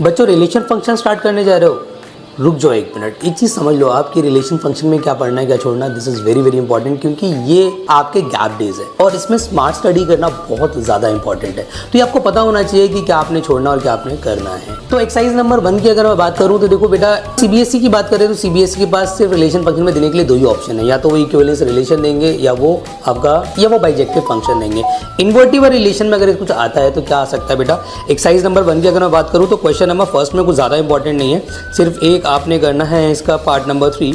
बच्चों relation function start करने जा रहे हो, रुक जाओ एक मिनट। एक चीज़ समझ लो, आपकी रिलेशन फंक्शन में क्या पढ़ना है क्या छोड़ना है, this is very very important, क्योंकि ये आपके गैप डेज है और इसमें स्मार्ट स्टडी करना बहुत ज़्यादा इंपॉर्टेंट है। तो ये आपको पता होना चाहिए कि क्या आपने छोड़ना और क्या आपने करना है। तो एक्सरसाइज नंबर 1 की अगर मैं बात करूँ तो देखो बेटा, सीबीएसई की बात करें तो सीबीएसई के पास सिर्फ रिलेशन फंक्शन में देने के लिए 2 ही ऑप्शन है, या तो वो इक्विवेलेंस रिलेशन देंगे या वो बाइजेक्टिव फंक्शन देंगे। इन्वर्टिव रिलेशन में अगर कुछ आता है तो क्या आ सकता है बेटा, एक्सरसाइज नंबर 1 की अगर मैं बात करूँ तो क्वेश्चन नंबर फर्स्ट में कुछ ज़्यादा इंपॉर्टेंट नहीं है, सिर्फ एक आपने करना है इसका पार्ट नंबर 3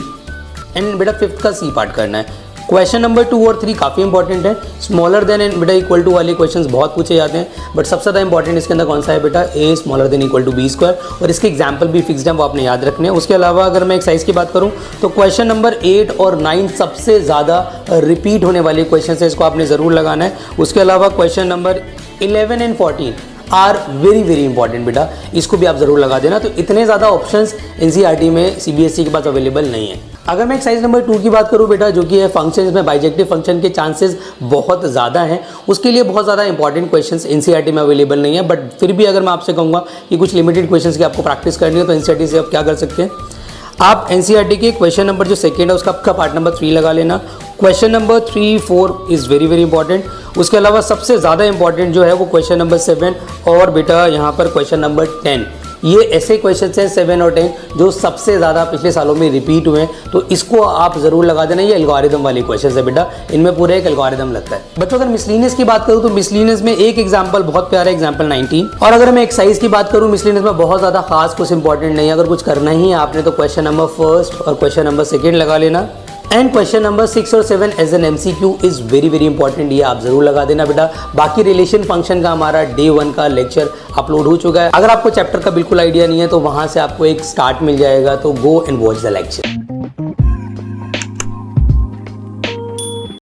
एंड बेटा 5th का सी पार्ट करना है। क्वेश्चन नंबर 2 और 3 काफ़ी इंपॉर्टेंट है, स्मॉलर देन एंड बेटा इक्वल टू वाले क्वेश्चंस बहुत पूछे जाते हैं, बट सबसे ज़्यादा इंपॉर्टेंट इसके अंदर कौन सा है बेटा, A smaller than equal to B square, और इसके एग्जाम्पल भी फिक्स्ड हैं, वो आपने याद रखने हैं। उसके अलावा अगर मैं एक्सरसाइज की बात करूँ तो क्वेश्चन नंबर 8 और 9 सबसे ज़्यादा रिपीट होने वाले क्वेश्चन है, इसको आपने ज़रूर लगाना है। उसके अलावा question number 11 and 14 are very very important बेटा, इसको भी आप जरूर लगा देना। तो इतने ज़्यादा ऑप्शंस एनसीईआरटी में सीबीएसई के पास अवेलेबल नहीं है। अगर मैं एक्सरसाइज नंबर 2 की बात करूं बेटा, जो कि है फंक्शन, इसमें बाइजेक्टिव फंक्शन के चांसेस बहुत ज़्यादा हैं, उसके लिए बहुत ज़्यादा इंपॉर्टेंट क्वेश्चंस एनसीईआरटी में अवेलेबल नहीं है, बट फिर भी अगर मैं आपसे कहूँगा कि कुछ लिमिटेड क्वेश्चंस की आपको प्रैक्टिस करनी है तो एनसीईआरटी से आप क्या कर सकते हैं, आप एनसीईआरटी के क्वेश्चन नंबर जो सेकेंड है उसका पार्ट नंबर 3 लगा लेना। Question number 3, 4 is very very important. उसके अलावा सबसे ज़्यादा इंपॉर्टेंट जो है वो क्वेश्चन नंबर 7 और बेटा यहाँ पर क्वेश्चन नंबर 10, ये ऐसे क्वेश्चन हैं 7 और 10 जो सबसे ज़्यादा पिछले सालों में रिपीट हुए हैं, तो इसको आप ज़रूर लगा देना। ये एल्गोरिदम वाले क्वेश्चन है बेटा, इनमें पूरा एक एल्गोरिदम लगता है। बच्चों अगर मिसलिनियस की बात करूँ तो मिसलिनियस में एक एग्जाम्पल बहुत प्यारा एग्जाम्पल 19, और अगर मैं एक्सरसाइज की बात करूँ मिसलिनियस में बहुत ज़्यादा खास कुछ इंपॉर्टेंट नहीं है। अगर कुछ करना ही है आपने तो क्वेश्चन नंबर 1 और क्वेश्चन नंबर 2 लगा लेना, एंड क्वेश्चन नंबर 6 और 7 as an MCQ is very very important, ये आप जरूर लगा देना बेटा। बाकी रिलेशन फंक्शन का हमारा डे 1 का लेक्चर अपलोड हो चुका है, अगर आपको चैप्टर का बिल्कुल आइडिया नहीं है तो वहाँ से आपको एक स्टार्ट मिल जाएगा, तो go and watch the lecture.